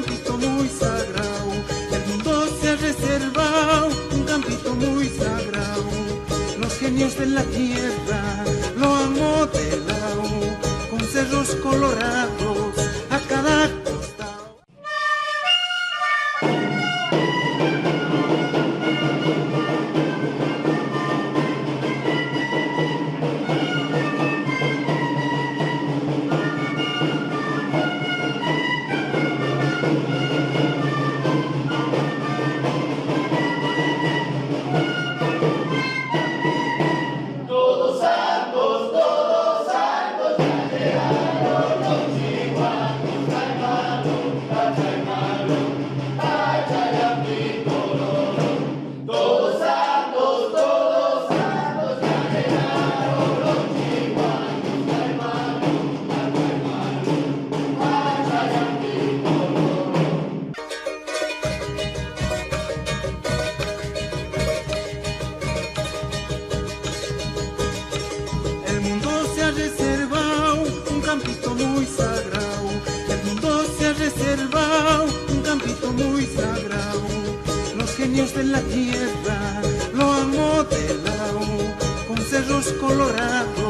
campito muy sagrado. El mundo se ha reservado un campito muy sagrado. Los genios de la tierra lo han modelado con cerros colorados a cada costado. El mundo se ha reservado un campito muy sagrado. El mundo se ha reservado un campito muy sagrado. Los genios de la tierra lo han modelado con cerros colorados